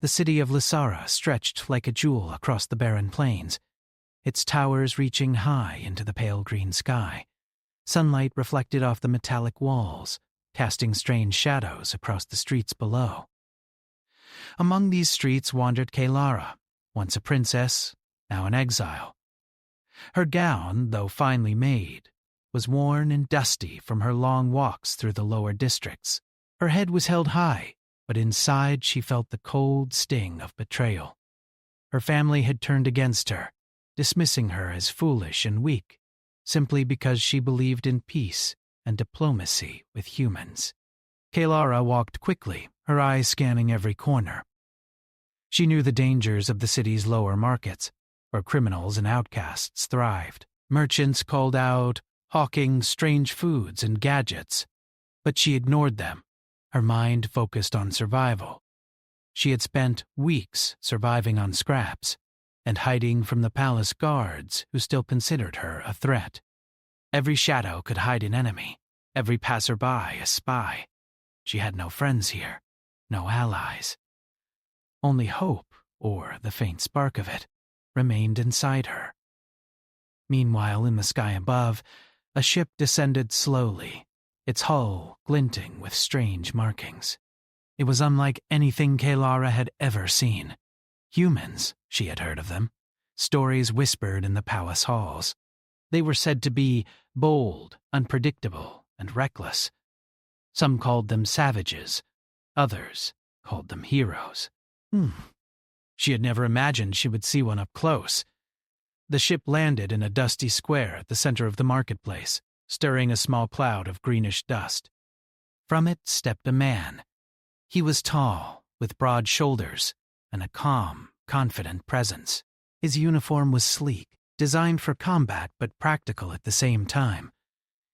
The city of Lysara stretched like a jewel across the barren plains, its towers reaching high into the pale green sky. Sunlight reflected off the metallic walls, casting strange shadows across the streets below. Among these streets wandered Kalara, once a princess, now an exile. Her gown, though finely made, was worn and dusty from her long walks through the lower districts. Her head was held high, but inside she felt the cold sting of betrayal. Her family had turned against her, dismissing her as foolish and weak, simply because she believed in peace and diplomacy with humans. Kalara walked quickly, her eyes scanning every corner. She knew the dangers of the city's lower markets, where criminals and outcasts thrived. Merchants called out, hawking strange foods and gadgets, but she ignored them, her mind focused on survival. She had spent weeks surviving on scraps and hiding from the palace guards who still considered her a threat. Every shadow could hide an enemy, every passerby a spy. She had no friends here, no allies. Only hope, or the faint spark of it, remained inside her. Meanwhile, in the sky above, a ship descended slowly, its hull glinting with strange markings. It was unlike anything Kalara had ever seen. Humans, she had heard of them, stories whispered in the palace halls. They were said to be bold, unpredictable, and reckless. Some called them savages, others called them heroes. She had never imagined she would see one up close. The ship landed in a dusty square at the center of the marketplace, stirring a small cloud of greenish dust. From it stepped a man. He was tall, with broad shoulders, and a calm, confident presence. His uniform was sleek, designed for combat but practical at the same time.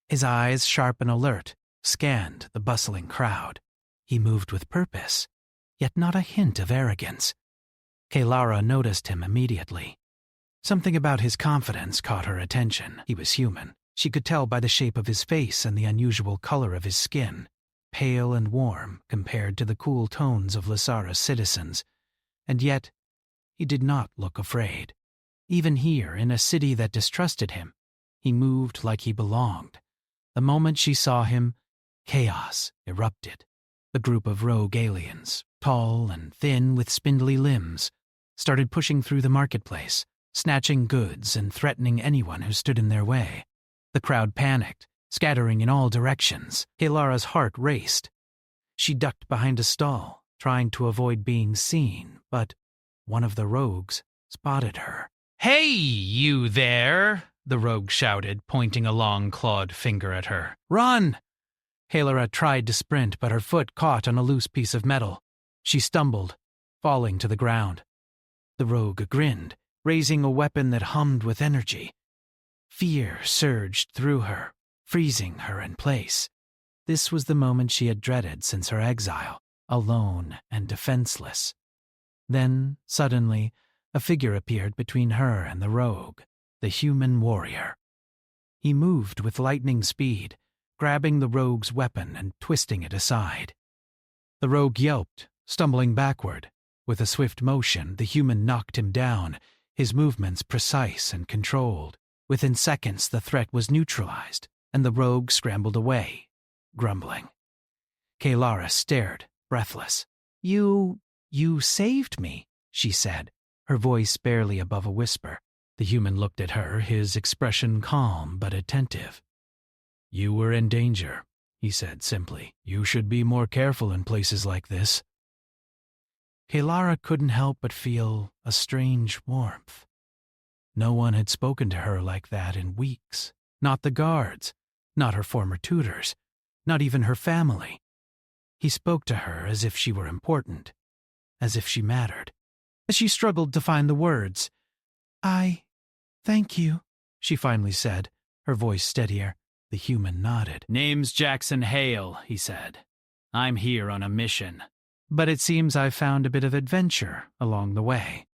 His eyes, sharp and alert, scanned the bustling crowd. He moved with purpose, yet not a hint of arrogance. Kalara noticed him immediately. Something about his confidence caught her attention. He was human. She could tell by the shape of his face and the unusual color of his skin, pale and warm compared to the cool tones of Lysara's citizens. And yet, he did not look afraid. Even here, in a city that distrusted him, he moved like he belonged. The moment she saw him, chaos erupted. The group of rogue aliens, tall and thin with spindly limbs, started pushing through the marketplace, snatching goods and threatening anyone who stood in their way. The crowd panicked, scattering in all directions. Kalara's heart raced. She ducked behind a stall, trying to avoid being seen, but one of the rogues spotted her. "Hey, you there!" the rogue shouted, pointing a long clawed finger at her. "Run!" Kalara tried to sprint, but her foot caught on a loose piece of metal. She stumbled, falling to the ground. The rogue grinned, raising a weapon that hummed with energy. Fear surged through her, freezing her in place. This was the moment she had dreaded since her exile, alone and defenseless. Then, suddenly, a figure appeared between her and the rogue, the human warrior. He moved with lightning speed, grabbing the rogue's weapon and twisting it aside. The rogue yelped, stumbling backward. With a swift motion, the human knocked him down, his movements precise and controlled. Within seconds, the threat was neutralized, and the rogue scrambled away, grumbling. Kalara stared, breathless. You saved me," she said, her voice barely above a whisper. The human looked at her, his expression calm but attentive. "You were in danger," he said simply. "You should be more careful in places like this." Kalara couldn't help but feel a strange warmth. No one had spoken to her like that in weeks. Not the guards, not her former tutors, not even her family. He spoke to her as if she were important, as if she mattered. As she struggled to find the words, "Thank you," she finally said, her voice steadier. The human nodded. "Name's Jackson Hale," he said. "I'm here on a mission. But it seems I've found a bit of adventure along the way."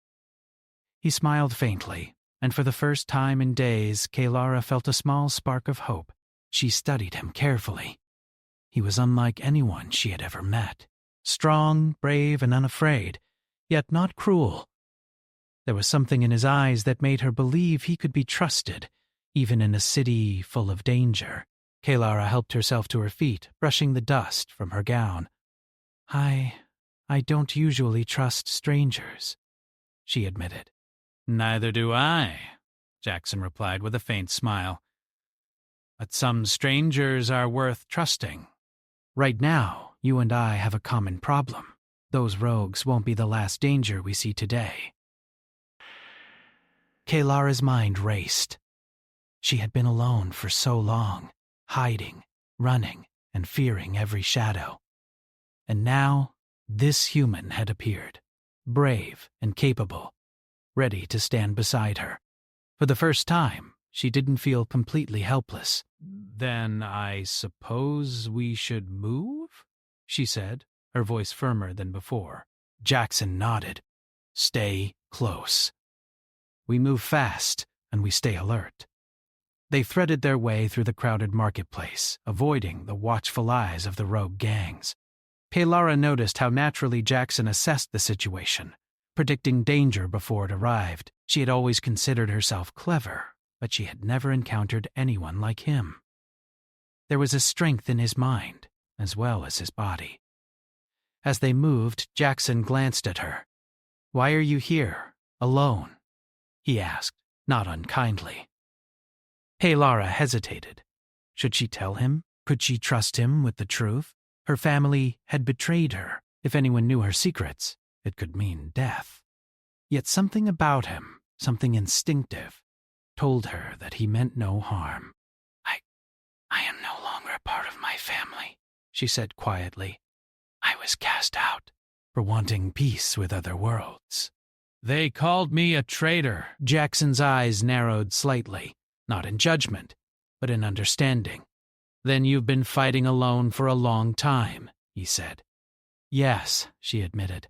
He smiled faintly, and for the first time in days, Kalara felt a small spark of hope. She studied him carefully. He was unlike anyone she had ever met. Strong, brave, and unafraid, yet not cruel. There was something in his eyes that made her believe he could be trusted, even in a city full of danger. Kalara helped herself to her feet, brushing the dust from her gown. I don't usually trust strangers, she admitted. Neither do I, Jackson replied with a faint smile. But some strangers are worth trusting. Right now, you and I have a common problem. Those rogues won't be the last danger we see today. Kalara's mind raced. She had been alone for so long, hiding, running, and fearing every shadow. And now, this human had appeared, brave and capable, ready to stand beside her. For the first time, she didn't feel completely helpless. Then I suppose we should move? She said, her voice firmer than before. Jackson nodded. Stay close. We move fast, and we stay alert. They threaded their way through the crowded marketplace, avoiding the watchful eyes of the rogue gangs. Kalara noticed how naturally Jackson assessed the situation, predicting danger before it arrived. She had always considered herself clever, but she had never encountered anyone like him. There was a strength in his mind, as well as his body. As they moved, Jackson glanced at her. "Why are you here, alone?" he asked, not unkindly. Kalara hesitated. Should she tell him? Could she trust him with the truth? Her family had betrayed her. If anyone knew her secrets, it could mean death. Yet something about him, something instinctive, told her that he meant no harm. I am no longer a part of my family, she said quietly. I was cast out for wanting peace with other worlds. They called me a traitor. Jackson's eyes narrowed slightly, not in judgment, but in understanding. Then you've been fighting alone for a long time, he said. Yes, she admitted.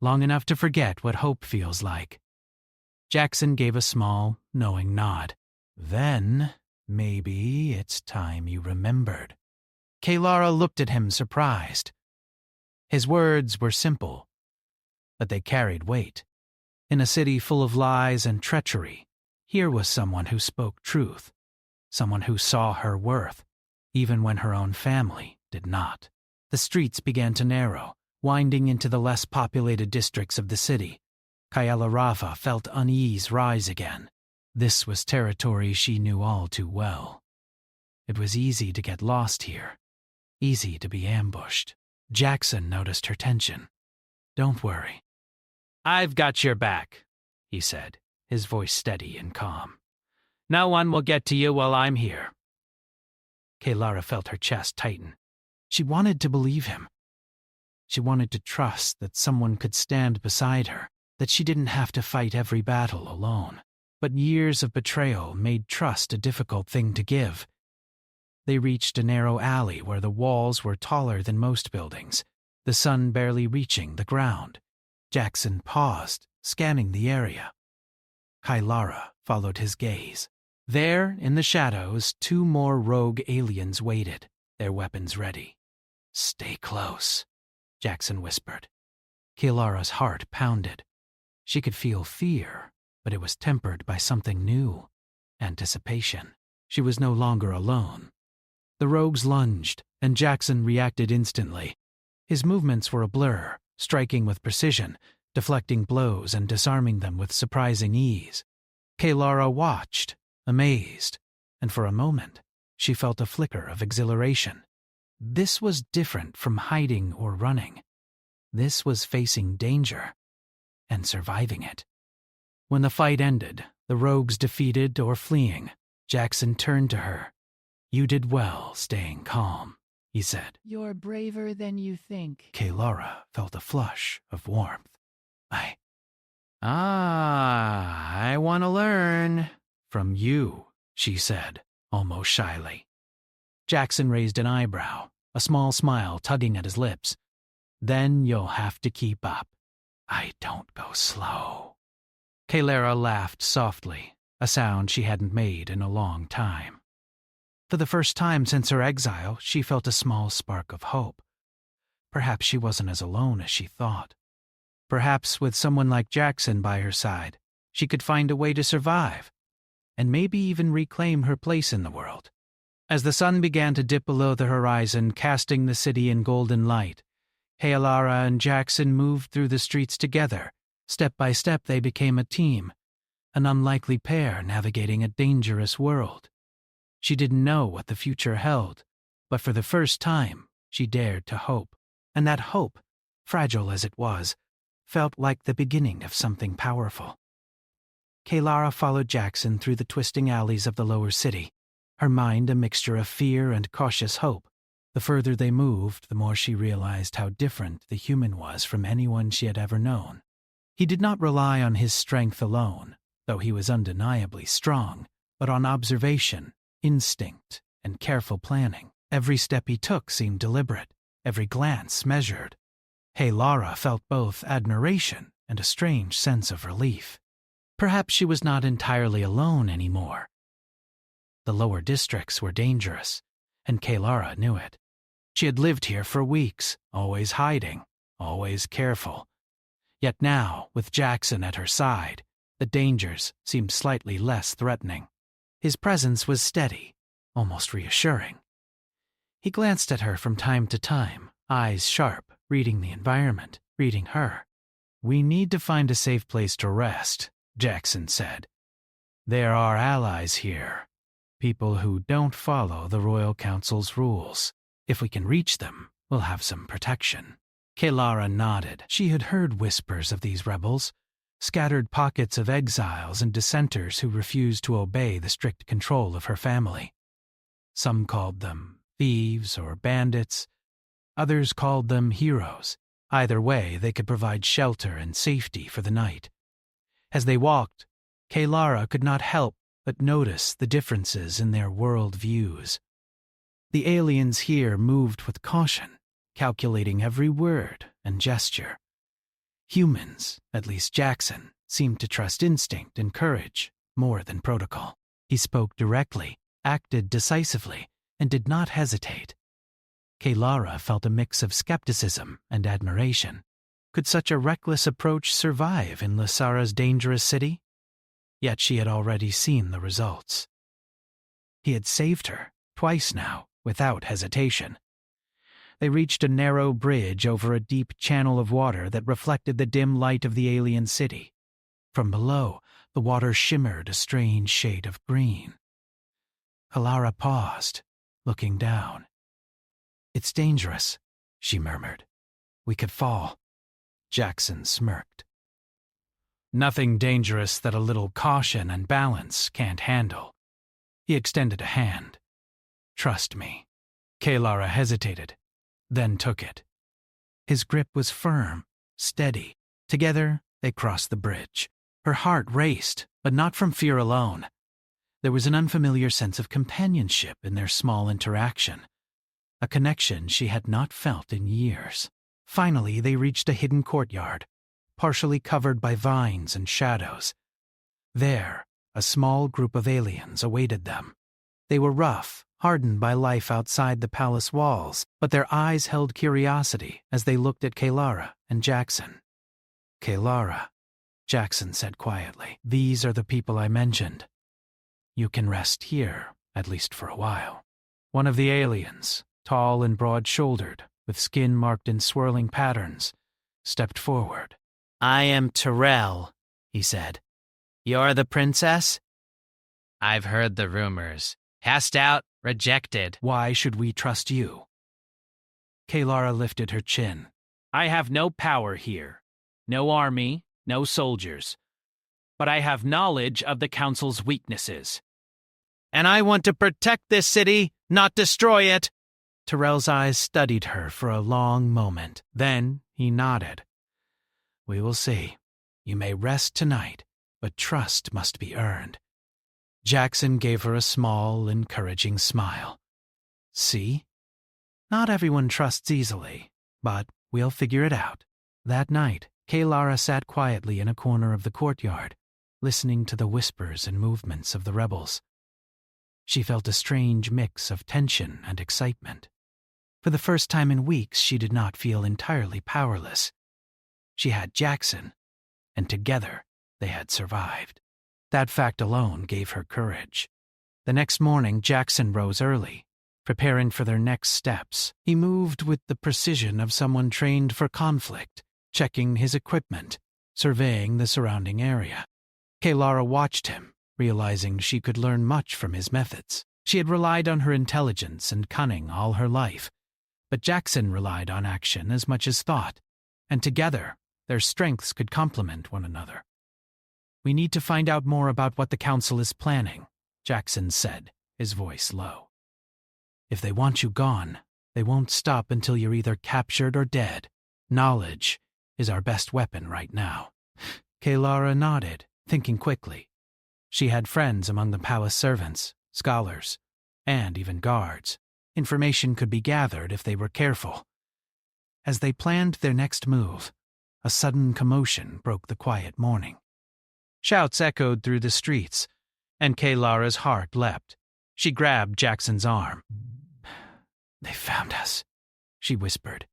Long enough to forget what hope feels like. Jackson gave a small, knowing nod. Then, maybe it's time you remembered. Kalara looked at him surprised. His words were simple, but they carried weight. In a city full of lies and treachery, here was someone who spoke truth, someone who saw her worth, even when her own family did not. The streets began to narrow, winding into the less populated districts of the city. Kayalarava felt unease rise again. This was territory she knew all too well. It was easy to get lost here, easy to be ambushed. Jackson noticed her tension. Don't worry. I've got your back, he said, his voice steady and calm. No one will get to you while I'm here. Kalara felt her chest tighten. She wanted to believe him. She wanted to trust that someone could stand beside her, that she didn't have to fight every battle alone. But years of betrayal made trust a difficult thing to give. They reached a narrow alley where the walls were taller than most buildings, the sun barely reaching the ground. Jackson paused, scanning the area. Kalara followed his gaze. There, in the shadows, 2 more rogue aliens waited, their weapons ready. Stay close, Jackson whispered. Kalara's heart pounded. She could feel fear, but it was tempered by something new, anticipation. She was no longer alone. The rogues lunged, and Jackson reacted instantly. His movements were a blur, striking with precision, deflecting blows and disarming them with surprising ease. Kalara watched, amazed, and for a moment, she felt a flicker of exhilaration. This was different from hiding or running. This was facing danger and surviving it. When the fight ended, the rogues defeated or fleeing, Jackson turned to her. You did well staying calm, he said. You're braver than you think. Kalara felt a flush of warmth. I want to learn. From you, she said, almost shyly. Jackson raised an eyebrow, a small smile tugging at his lips. Then you'll have to keep up. I don't go slow. Kalara laughed softly, a sound she hadn't made in a long time. For the first time since her exile, she felt a small spark of hope. Perhaps she wasn't as alone as she thought. Perhaps with someone like Jackson by her side, she could find a way to survive, and maybe even reclaim her place in the world. As the sun began to dip below the horizon, casting the city in golden light, Haelara and Jackson moved through the streets together. Step by step they became a team, an unlikely pair navigating a dangerous world. She didn't know what the future held, but for the first time, she dared to hope. And that hope, fragile as it was, felt like the beginning of something powerful. Haelara followed Jackson through the twisting alleys of the lower city, her mind a mixture of fear and cautious hope. The further they moved, the more she realized how different the human was from anyone she had ever known. He did not rely on his strength alone, though he was undeniably strong, but on observation, instinct, and careful planning. Every step he took seemed deliberate, every glance measured. Haelara felt both admiration and a strange sense of relief. Perhaps she was not entirely alone anymore. The lower districts were dangerous, and Haelara knew it. She had lived here for weeks, always hiding, always careful. Yet now, with Jackson at her side, the dangers seemed slightly less threatening. His presence was steady, almost reassuring. He glanced at her from time to time, eyes sharp, reading the environment, reading her. "We need to find a safe place to rest," Jackson said. "There are allies here, people who don't follow the Royal Council's rules. If we can reach them, we'll have some protection." Haelara nodded. She had heard whispers of these rebels, scattered pockets of exiles and dissenters who refused to obey the strict control of her family. Some called them thieves or bandits. Others called them heroes. Either way, they could provide shelter and safety for the night. As they walked, Haelara could not help but notice the differences in their world views. The aliens here moved with caution, calculating every word and gesture. Humans, at least Jackson, seemed to trust instinct and courage more than protocol. He spoke directly, acted decisively, and did not hesitate. Haelara felt a mix of skepticism and admiration. Could such a reckless approach survive in Lysara's dangerous city? Yet she had already seen the results. He had saved her, twice now, without hesitation. They reached a narrow bridge over a deep channel of water that reflected the dim light of the alien city. From below, the water shimmered a strange shade of green. Haelara paused, looking down. "It's dangerous," she murmured. "We could fall." Jackson smirked. "Nothing dangerous that a little caution and balance can't handle." He extended a hand. "Trust me." Haelara hesitated, then took it. His grip was firm, steady. Together, they crossed the bridge. Her heart raced, but not from fear alone. There was an unfamiliar sense of companionship in their small interaction, a connection she had not felt in years. Finally, they reached a hidden courtyard, partially covered by vines and shadows. There, a small group of aliens awaited them. They were rough, hardened by life outside the palace walls, but their eyes held curiosity as they looked at Haelara and Jackson. "Haelara," Jackson said quietly, "these are the people I mentioned. You can rest here, at least for a while." One of the aliens, tall and broad-shouldered, with skin marked in swirling patterns, stepped forward. "I am Terrell," he said. "You're the princess?" "I've heard the rumors. Cast out, rejected." "Why should we trust you?" Haelara lifted her chin. "I have no power here. No army, no soldiers. But I have knowledge of the Council's weaknesses. And I want to protect this city, not destroy it." Terrell's eyes studied her for a long moment. Then he nodded. "We will see. You may rest tonight, but trust must be earned." Jackson gave her a small, encouraging smile. "See? Not everyone trusts easily, but we'll figure it out." That night, Haelara sat quietly in a corner of the courtyard, listening to the whispers and movements of the rebels. She felt a strange mix of tension and excitement. For the first time in weeks, she did not feel entirely powerless. she had Jackson, and together they had survived. That fact alone gave her courage. The next morning, Jackson rose early, preparing for their next steps. He moved with the precision of someone trained for conflict, checking his equipment, surveying the surrounding area. Kaylara watched him, realizing she could learn much from his methods. She had relied on her intelligence and cunning all her life, but Jackson relied on action as much as thought, and together, their strengths could complement one another. "We need to find out more about what the Council is planning," Jackson said, his voice low. "If they want you gone, they won't stop until you're either captured or dead. Knowledge is our best weapon right now." Kaylara nodded, thinking quickly. She had friends among the palace servants, scholars, and even guards. Information could be gathered if they were careful. As they planned their next move, a sudden commotion broke the quiet morning. Shouts echoed through the streets, and Kaylara's heart leapt. She grabbed Jackson's arm. "They found us," she whispered.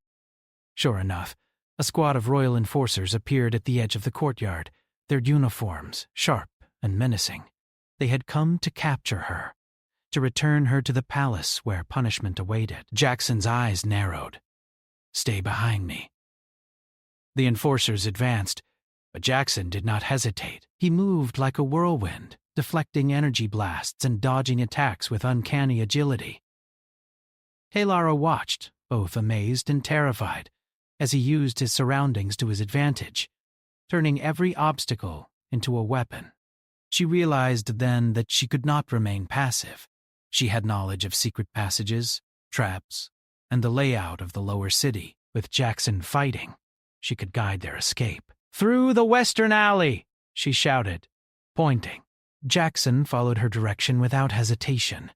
Sure enough, a squad of royal enforcers appeared at the edge of the courtyard, their uniforms sharp and menacing. They had come to capture her, to return her to the palace where punishment awaited. Jackson's eyes narrowed. "Stay behind me." The enforcers advanced, but Jackson did not hesitate. He moved like a whirlwind, deflecting energy blasts and dodging attacks with uncanny agility. Kaylara watched, both amazed and terrified, as he used his surroundings to his advantage, turning every obstacle into a weapon. She realized then that she could not remain passive. She had knowledge of secret passages, traps, and the layout of the lower city. With Jackson fighting, she could guide their escape. "Through the western alley!" she shouted, pointing. Jackson followed her direction without hesitation.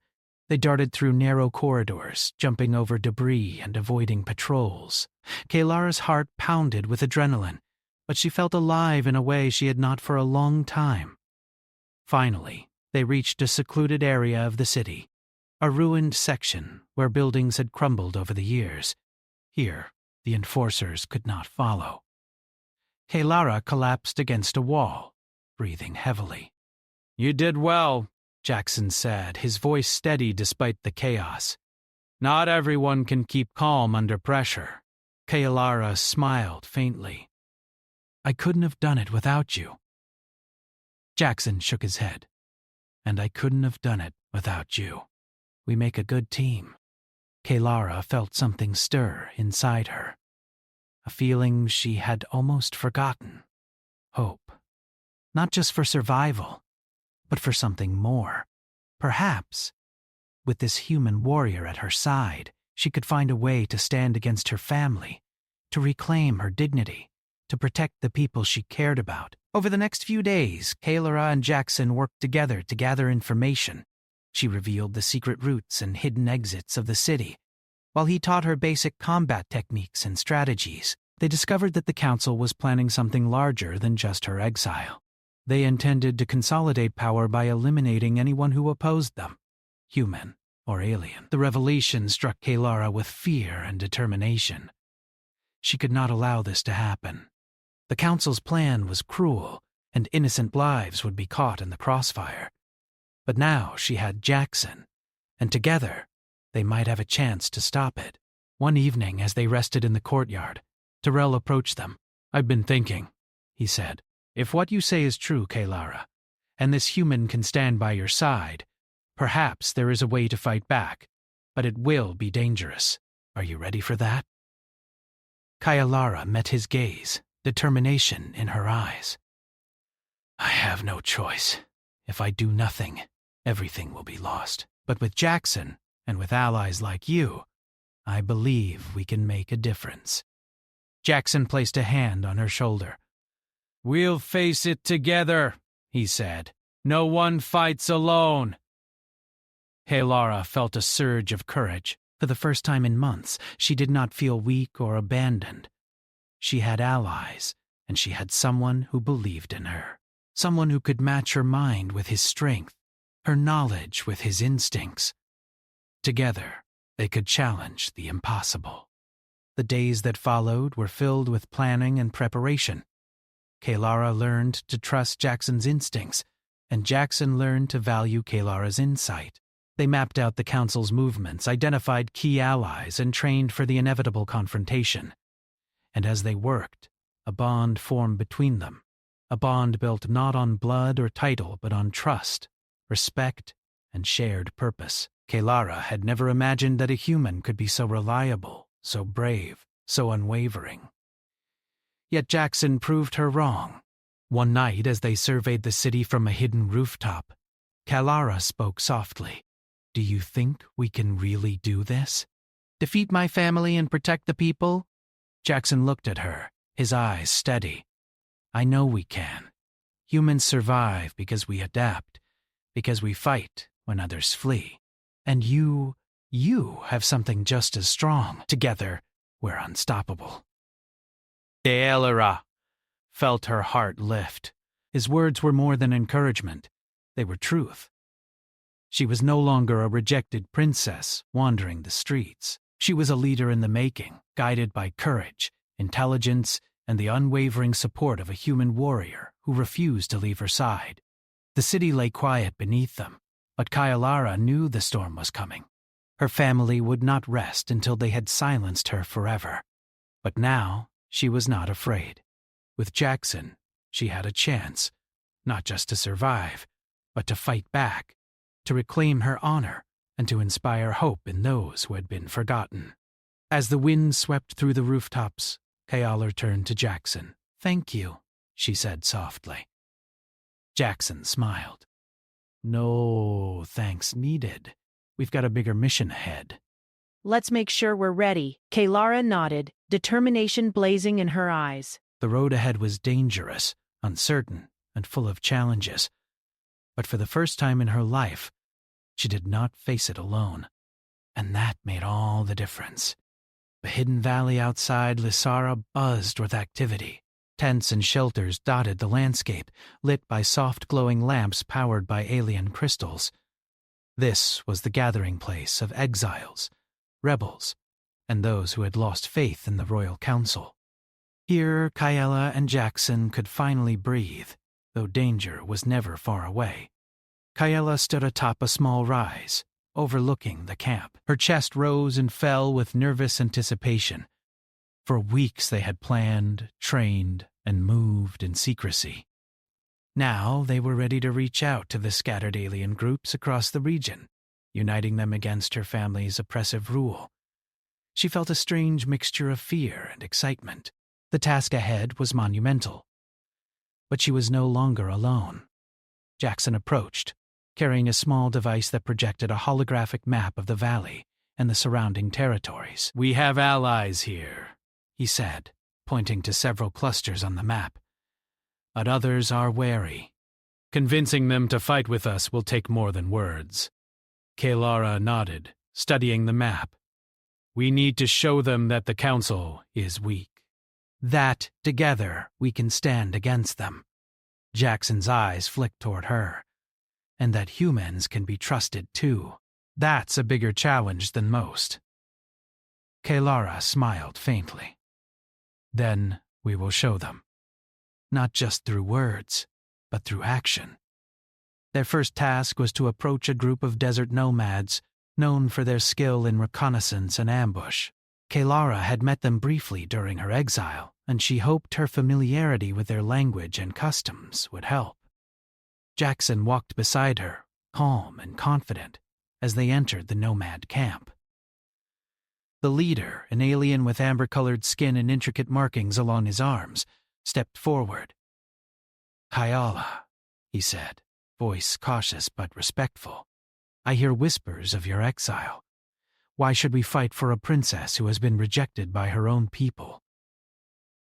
They darted through narrow corridors, jumping over debris and avoiding patrols. Kaylara's heart pounded with adrenaline, but she felt alive in a way she had not for a long time. Finally, they reached a secluded area of the city, a ruined section where buildings had crumbled over the years. Here, the enforcers could not follow. Kaylara collapsed against a wall, breathing heavily. "You did well," Jackson said, his voice steady despite the chaos. "Not everyone can keep calm under pressure." Kaylara smiled faintly. "I couldn't have done it without you." Jackson shook his head. "And I couldn't have done it without you. We make a good team." Kaylara felt something stir inside her, a feeling she had almost forgotten. Hope. Not just for survival, but for something more. Perhaps, with this human warrior at her side, she could find a way to stand against her family, to reclaim her dignity, to protect the people she cared about. Over the next few days, Kaylara and Jackson worked together to gather information. She revealed the secret routes and hidden exits of the city, while he taught her basic combat techniques and strategies. They discovered that the council was planning something larger than just her exile. They intended to consolidate power by eliminating anyone who opposed them, human or alien. The revelation struck Kaylara with fear and determination. She could not allow this to happen. The council's plan was cruel, and innocent lives would be caught in the crossfire. But now she had Jackson, and together they might have a chance to stop it. One evening, as they rested in the courtyard, Terrell approached them. "I've been thinking," he said. "If what you say is true, Kaylara, and this human can stand by your side, perhaps there is a way to fight back, but it will be dangerous. Are you ready for that?" Kaylara met his gaze, determination in her eyes. "I have no choice. If I do nothing, everything will be lost. But with Jackson, and with allies like you, I believe we can make a difference." Jackson placed a hand on her shoulder. "We'll face it together," he said. "No one fights alone." Kaylara felt a surge of courage. For the first time in months, she did not feel weak or abandoned. She had allies, and she had someone who believed in her. Someone who could match her mind with his strength, her knowledge with his instincts. Together, they could challenge the impossible. The days that followed were filled with planning and preparation. Kalara learned to trust Jackson's instincts, and Jackson learned to value Kalara's insight. They mapped out the Council's movements, identified key allies, and trained for the inevitable confrontation. And as they worked, a bond formed between them. A bond built not on blood or title, but on trust, respect, and shared purpose. Kalara had never imagined that a human could be so reliable, so brave, so unwavering. Yet Jackson proved her wrong. One night, as they surveyed the city from a hidden rooftop, Kalara spoke softly. "Do you think we can really do this? Defeat my family and protect the people?" Jackson looked at her, his eyes steady. "I know we can. Humans survive because we adapt, because we fight when others flee. And you have something just as strong. Together, we're unstoppable." Kalara felt her heart lift. His words were more than encouragement. They were truth. She was no longer a rejected princess wandering the streets. She was a leader in the making, guided by courage, intelligence, and the unwavering support of a human warrior who refused to leave her side. The city lay quiet beneath them, but Kalara knew the storm was coming. Her family would not rest until they had silenced her forever. But now, she was not afraid. With Jackson, she had a chance, not just to survive, but to fight back, to reclaim her honor, and to inspire hope in those who had been forgotten. As the wind swept through the rooftops, Kalara turned to Jackson. "Thank you," she said softly. Jackson smiled. "No thanks needed. We've got a bigger mission ahead." "Let's make sure we're ready." Kalara nodded, determination blazing in her eyes. The road ahead was dangerous, uncertain, and full of challenges. But for the first time in her life, she did not face it alone. And that made all the difference. The hidden valley outside Lysara buzzed with activity. Tents and shelters dotted the landscape, lit by soft glowing lamps powered by alien crystals. This was the gathering place of exiles, rebels, and those who had lost faith in the Royal Council. Here, Kalara and Jackson could finally breathe, though danger was never far away. Kalara stood atop a small rise, overlooking the camp. Her chest rose and fell with nervous anticipation. For weeks they had planned, trained, and moved in secrecy. Now they were ready to reach out to the scattered alien groups across the region, uniting them against her family's oppressive rule. She felt a strange mixture of fear and excitement. The task ahead was monumental. But she was no longer alone. Jackson approached, carrying a small device that projected a holographic map of the valley and the surrounding territories. "We have allies here," he said, pointing to several clusters on the map. "But others are wary. Convincing them to fight with us will take more than words." Kalara nodded, studying the map. "We need to show them that the Council is weak. That, together, we can stand against them." Jackson's eyes flicked toward her. "And that humans can be trusted too. That's a bigger challenge than most." Kalara smiled faintly. "Then we will show them. Not just through words, but through action." Their first task was to approach a group of desert nomads known for their skill in reconnaissance and ambush. Kalara had met them briefly during her exile, and she hoped her familiarity with their language and customs would help. Jackson walked beside her, calm and confident, as they entered the nomad camp. The leader, an alien with amber-colored skin and intricate markings along his arms, stepped forward. "Kalara," he said, voice cautious but respectful. "I hear whispers of your exile. Why should we fight for a princess who has been rejected by her own people?"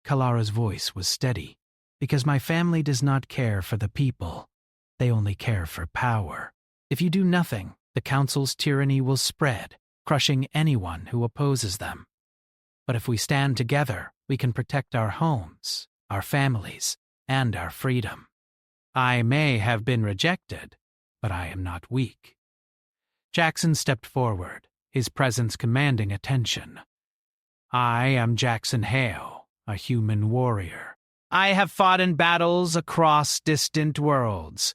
Kalara's voice was steady. "Because my family does not care for the people. They only care for power. If you do nothing, the Council's tyranny will spread, crushing anyone who opposes them. But if we stand together, we can protect our homes, our families, and our freedom. I may have been rejected, but I am not weak." Jackson stepped forward, his presence commanding attention. I am Jackson Hale, a human warrior. I have fought in battles across distant worlds.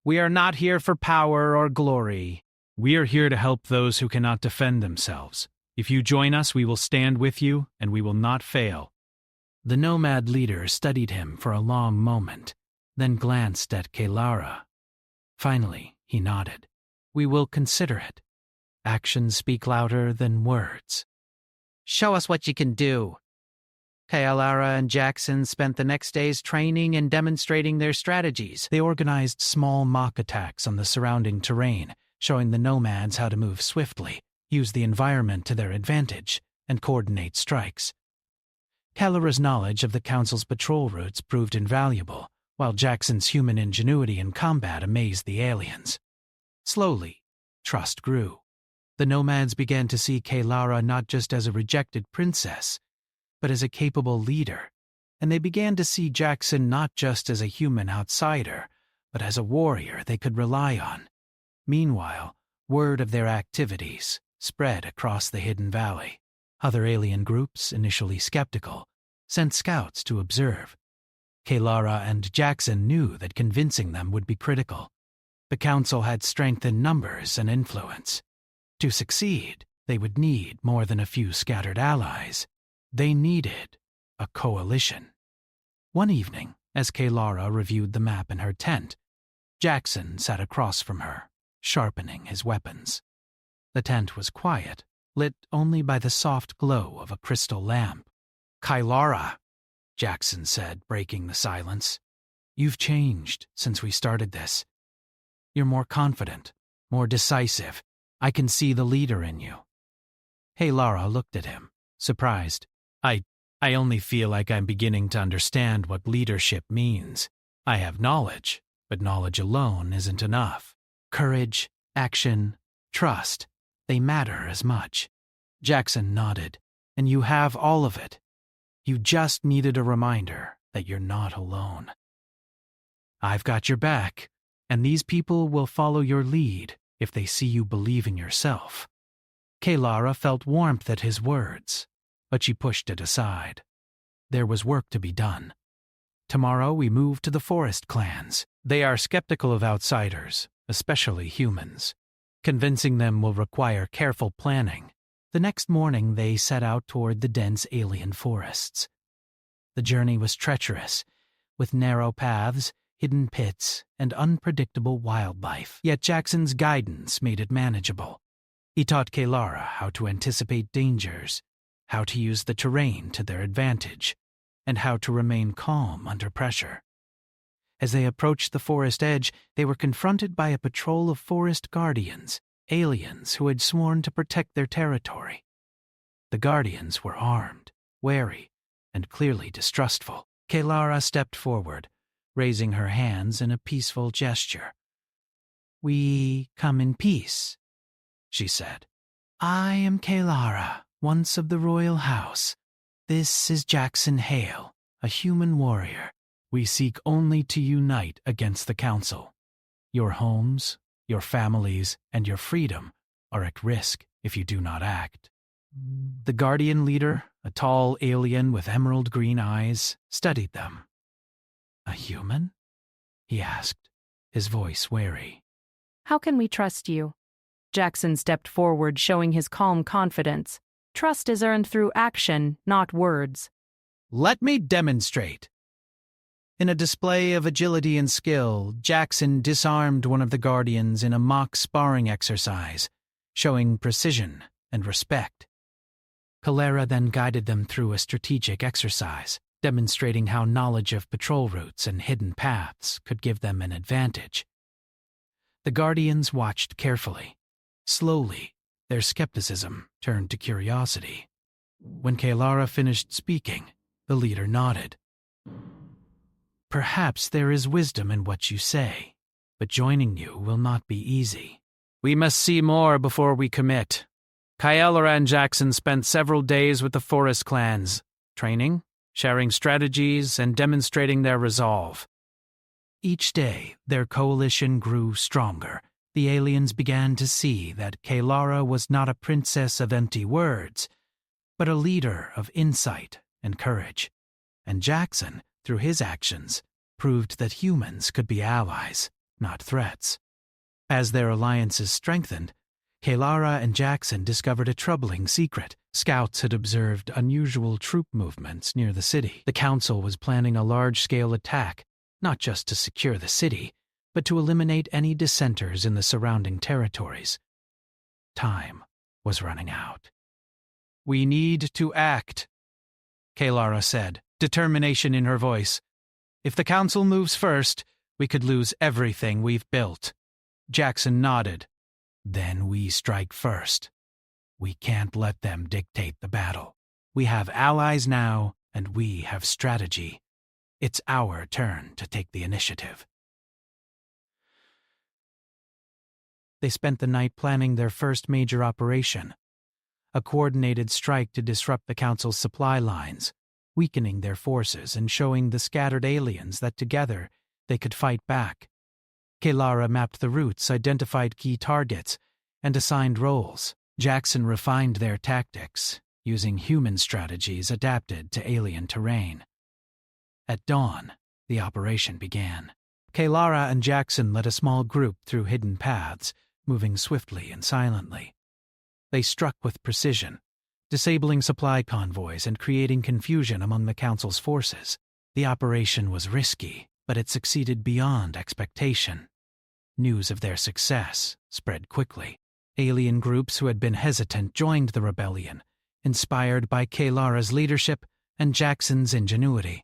We are not here for power or glory. We are here to help those who cannot defend themselves. If you join us, we will stand with you, and we will not fail." The nomad leader studied him for a long moment, then glanced at Kalara. Finally, he nodded. "We will consider it. Actions speak louder than words." "Show us what you can do." Kalara and Jackson spent the next days training and demonstrating their strategies. They organized small mock attacks on the surrounding terrain, showing the nomads how to move swiftly, use the environment to their advantage, and coordinate strikes. Kalara's knowledge of the Council's patrol routes proved invaluable, while Jackson's human ingenuity in combat amazed the aliens. Slowly, trust grew. The nomads began to see Kalara not just as a rejected princess, but as a capable leader, and they began to see Jackson not just as a human outsider, but as a warrior they could rely on. Meanwhile, word of their activities spread across the hidden valley. Other alien groups, initially skeptical, sent scouts to observe. Kalara and Jackson knew that convincing them would be critical. The Council had strength in numbers and influence. To succeed, they would need more than a few scattered allies. They needed a coalition. One evening, as Kalara reviewed the map in her tent, Jackson sat across from her, sharpening his weapons. The tent was quiet, lit only by the soft glow of a crystal lamp. "Kalara," Jackson said, breaking the silence. "You've changed since we started this. You're more confident, more decisive. I can see the leader in you." Kalara looked at him, surprised. I only feel like I'm beginning to understand what leadership means. I have knowledge, but knowledge alone isn't enough. Courage, action, trust, they matter as much." Jackson nodded. "And you have all of it. You just needed a reminder that you're not alone." "I've got your back, and these people will follow your lead if they see you believe in yourself." Kalara felt warmth at his words, but she pushed it aside. There was work to be done. "Tomorrow we move to the forest clans. They are skeptical of outsiders, especially humans. Convincing them will require careful planning." The next morning they set out toward the dense alien forests. The journey was treacherous, with narrow paths, hidden pits, and unpredictable wildlife. Yet Jackson's guidance made it manageable. He taught Kalara how to anticipate dangers, how to use the terrain to their advantage, and how to remain calm under pressure. As they approached the forest edge, they were confronted by a patrol of forest guardians, aliens who had sworn to protect their territory. The guardians were armed, wary, and clearly distrustful. Kalara stepped forward, raising her hands in a peaceful gesture. "We come in peace," she said. "I am Kalara, once of the royal house. This is Jackson Hale, a human warrior. We seek only to unite against the Council. Your homes, your families, and your freedom are at risk if you do not act." The Guardian leader, a tall alien with emerald green eyes, studied them. "A human?" he asked, his voice wary. "How can we trust you?" Jackson stepped forward, showing his calm confidence. "Trust is earned through action, not words." "Let me demonstrate." In a display of agility and skill, Jackson disarmed one of the Guardians in a mock sparring exercise, showing precision and respect. Kalara then guided them through a strategic exercise, demonstrating how knowledge of patrol routes and hidden paths could give them an advantage. The Guardians watched carefully. Slowly, their skepticism turned to curiosity. When Kalara finished speaking, the leader nodded. "Perhaps there is wisdom in what you say, but joining you will not be easy. We must see more before we commit." Kalara and Jackson spent several days with the forest clans, training, sharing strategies, and demonstrating their resolve. Each day, their coalition grew stronger. The aliens began to see that Kalara was not a princess of empty words, but a leader of insight and courage. And Jackson, through his actions, proved that humans could be allies, not threats. As their alliances strengthened, Kalara and Jackson discovered a troubling secret. Scouts had observed unusual troop movements near the city. The council was planning a large-scale attack, not just to secure the city, but to eliminate any dissenters in the surrounding territories. Time was running out. "We need to act," Kalara said, determination in her voice. "If the council moves first, we could lose everything we've built." Jackson nodded. "Then we strike first. We can't let them dictate the battle. We have allies now, and we have strategy. It's our turn to take the initiative." They spent the night planning their first major operation, a coordinated strike to disrupt the council's supply lines, weakening their forces and showing the scattered aliens that together they could fight back. Kalara mapped the routes, identified key targets, and assigned roles. Jackson refined their tactics, using human strategies adapted to alien terrain. At dawn, the operation began. Kalara and Jackson led a small group through hidden paths, moving swiftly and silently. They struck with precision, disabling supply convoys and creating confusion among the council's forces. The operation was risky, but it succeeded beyond expectation. News of their success spread quickly. Alien groups who had been hesitant joined the rebellion, inspired by Kalara's leadership and Jackson's ingenuity.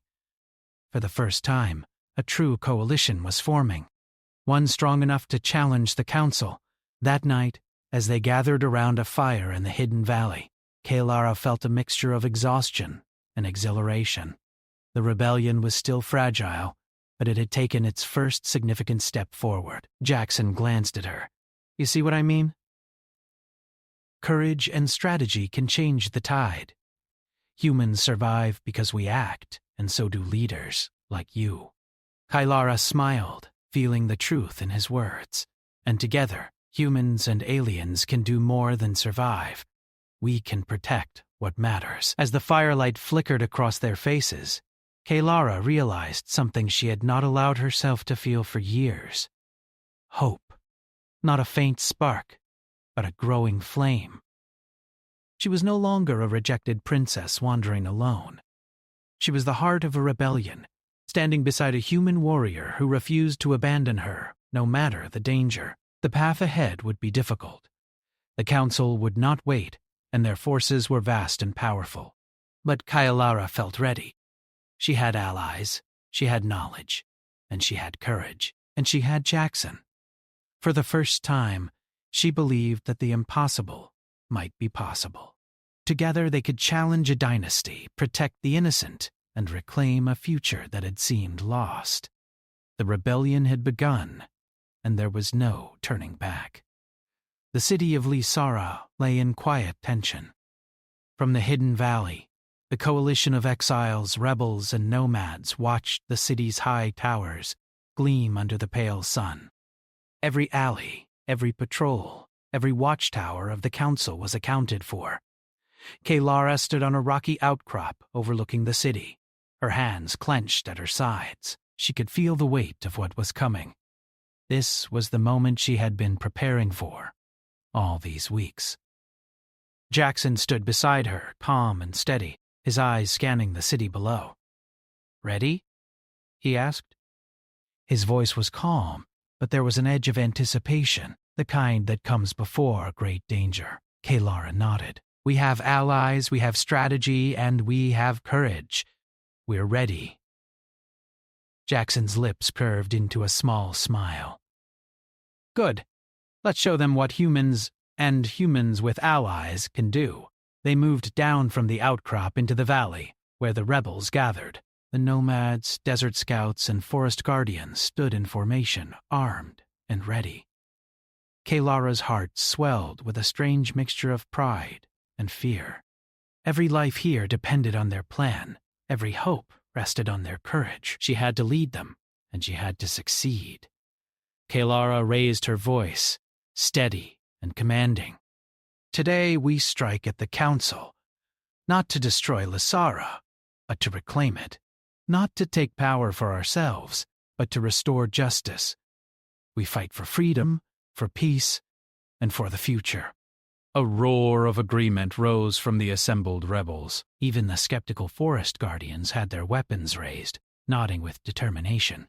For the first time, a true coalition was forming, one strong enough to challenge the council. That night, as they gathered around a fire in the hidden valley, Kalara felt a mixture of exhaustion and exhilaration. The rebellion was still fragile, but it had taken its first significant step forward. Jackson glanced at her. "You see what I mean? Courage and strategy can change the tide. Humans survive because we act, and so do leaders like you." Kalara smiled, feeling the truth in his words. And together, humans and aliens can do more than survive. We can protect what matters. As the firelight flickered across their faces, Kalara realized something she had not allowed herself to feel for years. Hope. Not a faint spark, but a growing flame. She was no longer a rejected princess wandering alone. She was the heart of a rebellion, standing beside a human warrior who refused to abandon her, no matter the danger. The path ahead would be difficult. The council would not wait, and their forces were vast and powerful. But Kalara felt ready. She had allies, she had knowledge, and she had courage, and she had Jackson. For the first time, she believed that the impossible might be possible. Together they could challenge a dynasty, protect the innocent, and reclaim a future that had seemed lost. The rebellion had begun, and there was no turning back. The city of Lisara lay in quiet tension. From the hidden valley, the coalition of exiles, rebels, and nomads watched the city's high towers gleam under the pale sun. Every alley, every patrol, every watchtower of the council was accounted for. Kalara stood on a rocky outcrop overlooking the city, her hands clenched at her sides. She could feel the weight of what was coming. This was the moment she had been preparing for all these weeks. Jackson stood beside her, calm and steady, his eyes scanning the city below. "Ready?" he asked. His voice was calm, but there was an edge of anticipation, the kind that comes before great danger. Kalara nodded. "We have allies, we have strategy, and we have courage. We're ready." Jackson's lips curved into a small smile. "Good. Let's show them what humans, and humans with allies, can do." They moved down from the outcrop into the valley, where the rebels gathered. The nomads, desert scouts, and forest guardians stood in formation, armed and ready. Kalara's heart swelled with a strange mixture of pride and fear. Every life here depended on their plan. Every hope rested on their courage. She had to lead them, and she had to succeed. Kalara raised her voice, steady and commanding. "Today we strike at the council. Not to destroy Lysara, but to reclaim it. Not to take power for ourselves, but to restore justice. We fight for freedom, for peace, and for the future." A roar of agreement rose from the assembled rebels. Even the skeptical forest guardians had their weapons raised, nodding with determination.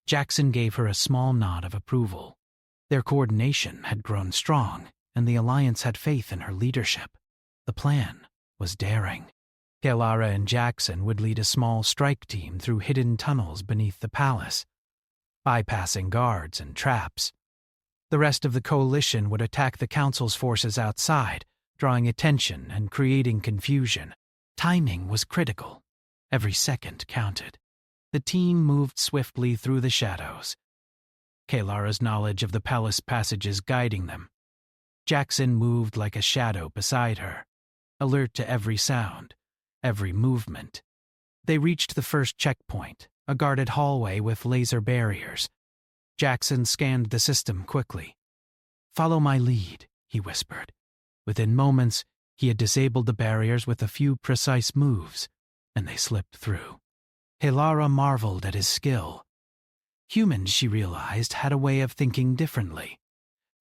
Jackson gave her a small nod of approval. Their coordination had grown strong, and the Alliance had faith in her leadership. The plan was daring. Kalara and Jackson would lead a small strike team through hidden tunnels beneath the palace, bypassing guards and traps. The rest of the coalition would attack the Council's forces outside, drawing attention and creating confusion. Timing was critical. Every second counted. The team moved swiftly through the shadows, Kalara's knowledge of the palace passages guiding them. Jackson moved like a shadow beside her, alert to every sound, every movement. They reached the first checkpoint, a guarded hallway with laser barriers. Jackson scanned the system quickly. "Follow my lead," he whispered. Within moments, he had disabled the barriers with a few precise moves, and they slipped through. Kalara marveled at his skill. Humans, she realized, had a way of thinking differently.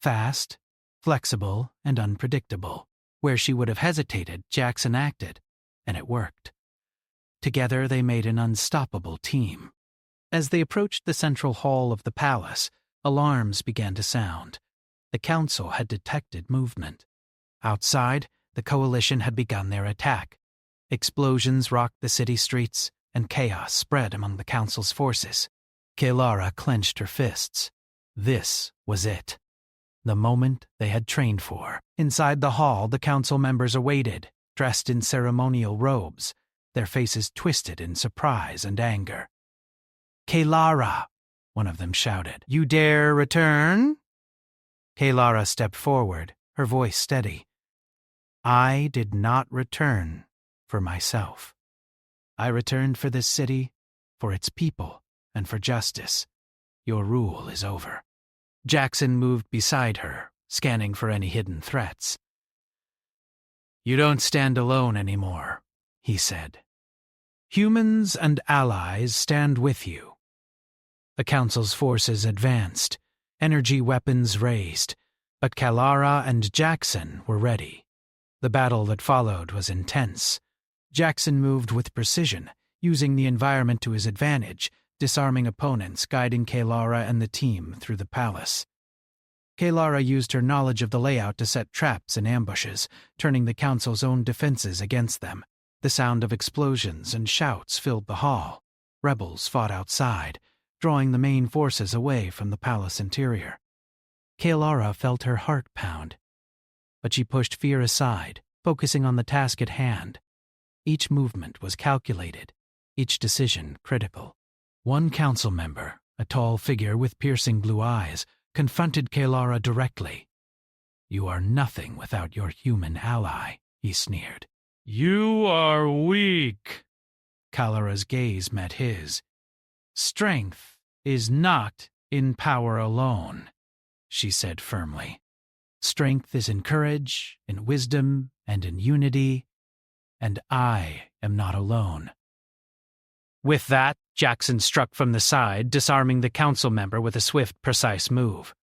Fast, flexible, and unpredictable. Where she would have hesitated, Jackson acted, and it worked. Together they made an unstoppable team. As they approached the central hall of the palace, alarms began to sound. The council had detected movement. Outside, the coalition had begun their attack. Explosions rocked the city streets, and chaos spread among the council's forces. Kalara clenched her fists. This was it. The moment they had trained for. Inside the hall, the council members awaited, dressed in ceremonial robes, their faces twisted in surprise and anger. "Kalara," one of them shouted. "You dare return?" Kalara stepped forward, her voice steady. "I did not return for myself. I returned for this city, for its people, and for justice. Your rule is over." Jackson moved beside her, scanning for any hidden threats. "You don't stand alone anymore," he said. "Humans and allies stand with you." The Council's forces advanced, energy weapons raised, but Kalara and Jackson were ready. The battle that followed was intense. Jackson moved with precision, using the environment to his advantage, disarming opponents, guiding Kalara and the team through the palace. Kalara used her knowledge of the layout to set traps and ambushes, turning the Council's own defenses against them. The sound of explosions and shouts filled the hall. Rebels fought outside, drawing the main forces away from the palace interior. Kalara felt her heart pound. But she pushed fear aside, focusing on the task at hand. Each movement was calculated, each decision critical. One council member, a tall figure with piercing blue eyes, confronted Kalara directly. "You are nothing without your human ally," he sneered. "You are weak." Kalara's gaze met his. "Strength is not in power alone," she said firmly. "Strength is in courage, in wisdom, and in unity, and I am not alone." With that, Jackson struck from the side, disarming the council member with a swift, precise move.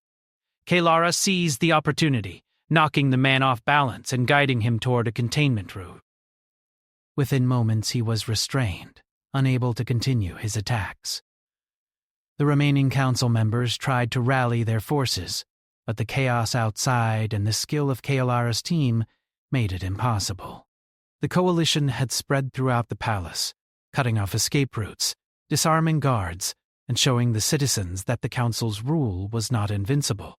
Kalara seized the opportunity, knocking the man off balance and guiding him toward a containment route. Within moments, he was restrained, unable to continue his attacks. The remaining council members tried to rally their forces, but the chaos outside and the skill of Kalara's team made it impossible. The coalition had spread throughout the palace, cutting off escape routes, disarming guards, and showing the citizens that the council's rule was not invincible.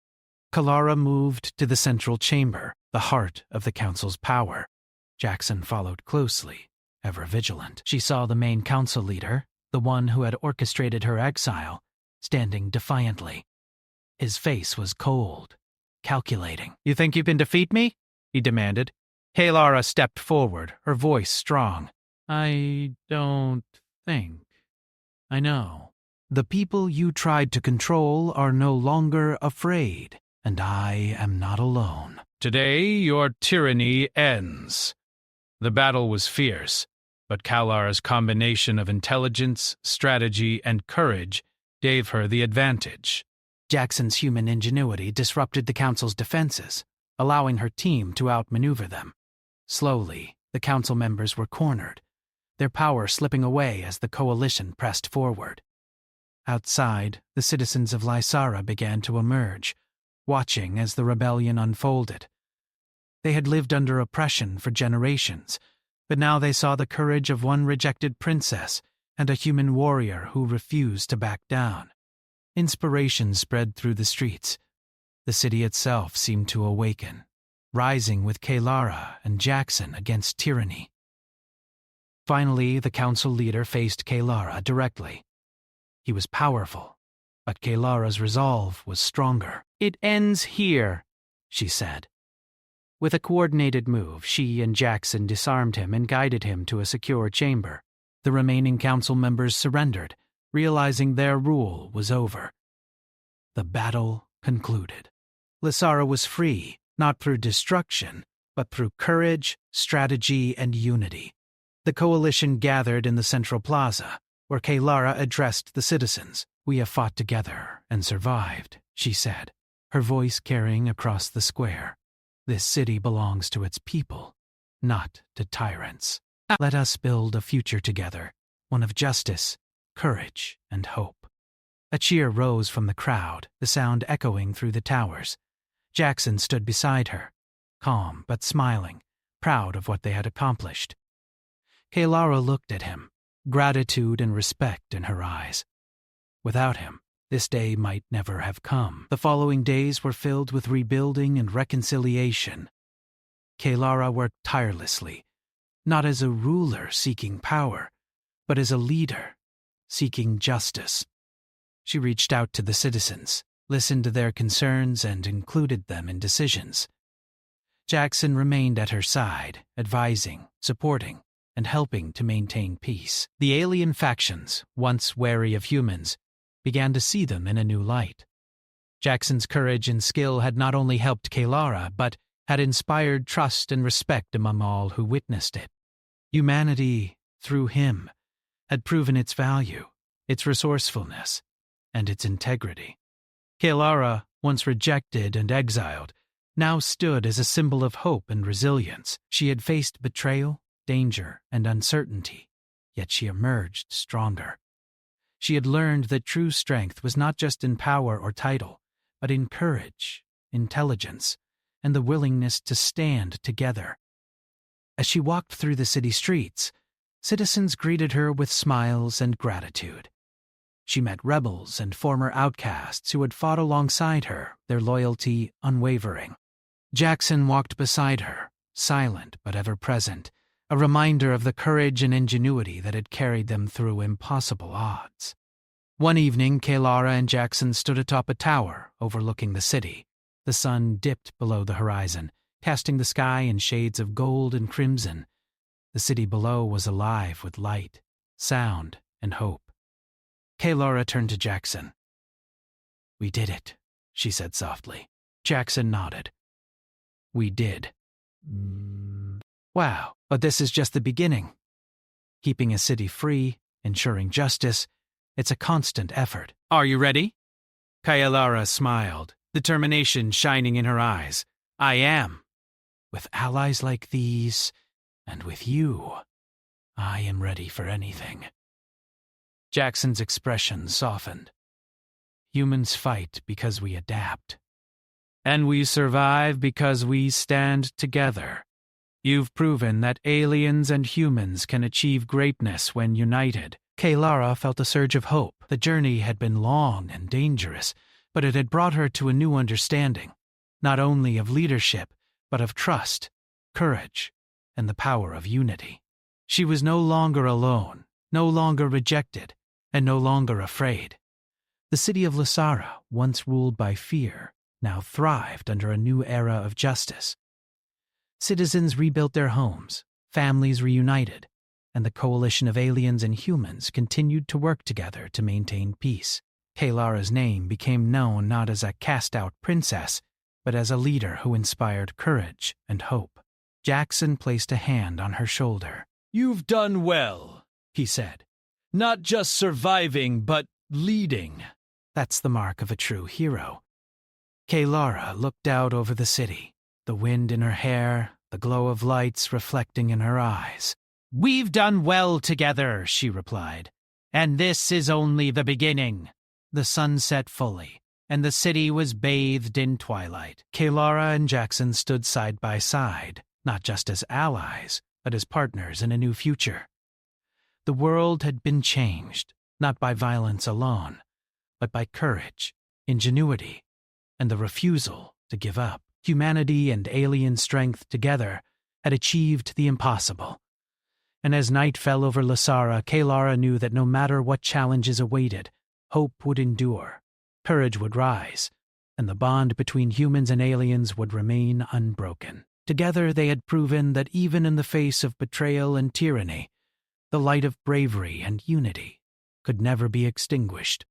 Kalara moved to the central chamber, the heart of the council's power. Jackson followed closely, ever vigilant. She saw the main council leader, the one who had orchestrated her exile, standing defiantly. His face was cold, calculating. "You think you can defeat me?" he demanded. Kalara stepped forward, her voice strong. "I don't think. I know. The people you tried to control are no longer afraid, and I am not alone. Today your tyranny ends." The battle was fierce, but Kalara's combination of intelligence, strategy, and courage gave her the advantage. Jackson's human ingenuity disrupted the Council's defenses, allowing her team to outmaneuver them. Slowly, the Council members were cornered, their power slipping away as the coalition pressed forward. Outside, the citizens of Lysara began to emerge, watching as the rebellion unfolded. They had lived under oppression for generations, but now they saw the courage of one rejected princess and a human warrior who refused to back down. Inspiration spread through the streets. The city itself seemed to awaken, rising with Kalara and Jackson against tyranny. Finally, the council leader faced Kalara directly. He was powerful, but Kalara's resolve was stronger. "It ends here," she said. With a coordinated move, she and Jackson disarmed him and guided him to a secure chamber. The remaining council members surrendered, realizing their rule was over. The battle concluded. Lysara was free, not through destruction, but through courage, strategy, and unity. The coalition gathered in the central plaza, where Kalara addressed the citizens. "We have fought together and survived," she said, her voice carrying across the square. "This city belongs to its people, not to tyrants. Let us build a future together, one of justice, courage, and hope." A cheer rose from the crowd, the sound echoing through the towers. Jackson stood beside her, calm but smiling, proud of what they had accomplished. Kalara looked at him, gratitude and respect in her eyes. Without him, this day might never have come. The following days were filled with rebuilding and reconciliation. Kalara worked tirelessly, not as a ruler seeking power, but as a leader seeking justice. She reached out to the citizens, listened to their concerns, and included them in decisions. Jackson remained at her side, advising, supporting, and helping to maintain peace. The alien factions, once wary of humans, began to see them in a new light. Jackson's courage and skill had not only helped Kalara, but had inspired trust and respect among all who witnessed it. Humanity, through him, had proven its value, its resourcefulness, and its integrity. Kalara, once rejected and exiled, now stood as a symbol of hope and resilience. She had faced betrayal, danger, and uncertainty, yet she emerged stronger. She had learned that true strength was not just in power or title, but in courage, intelligence, and the willingness to stand together. As she walked through the city streets, citizens greeted her with smiles and gratitude. She met rebels and former outcasts who had fought alongside her, their loyalty unwavering. Jackson walked beside her, silent but ever present, a reminder of the courage and ingenuity that had carried them through impossible odds. One evening, Kalara and Jackson stood atop a tower overlooking the city. The sun dipped below the horizon, casting the sky in shades of gold and crimson. The city below was alive with light, sound, and hope. Kalara turned to Jackson. "We did it," she said softly. Jackson nodded. "We did." "Wow, but this is just the beginning. Keeping a city free, ensuring justice, it's a constant effort. Are you ready?" Kalara smiled, determination shining in her eyes. "I am. With allies like these, and with you, I am ready for anything." Jackson's expression softened. "Humans fight because we adapt. And we survive because we stand together. You've proven that aliens and humans can achieve greatness when united." Kalara felt a surge of hope. The journey had been long and dangerous, but it had brought her to a new understanding, not only of leadership, but of trust, courage, and the power of unity. She was no longer alone, no longer rejected, and no longer afraid. The city of Lysara, once ruled by fear, now thrived under a new era of justice. Citizens rebuilt their homes, families reunited, and the coalition of aliens and humans continued to work together to maintain peace. Kalara's name became known not as a cast-out princess, but as a leader who inspired courage and hope. Jackson placed a hand on her shoulder. "You've done well," he said. "Not just surviving, but leading." That's the mark of a true hero. Kalara looked out over the city, the wind in her hair, the glow of lights reflecting in her eyes. "We've done well together," she replied, "and this is only the beginning." The sun set fully, and the city was bathed in twilight. Kalara and Jackson stood side by side, not just as allies, but as partners in a new future. The world had been changed, not by violence alone, but by courage, ingenuity, and the refusal to give up. Humanity and alien strength together had achieved the impossible. And as night fell over Lasara, Kalara knew that no matter what challenges awaited, hope would endure, courage would rise, and the bond between humans and aliens would remain unbroken. Together they had proven that even in the face of betrayal and tyranny, the light of bravery and unity could never be extinguished.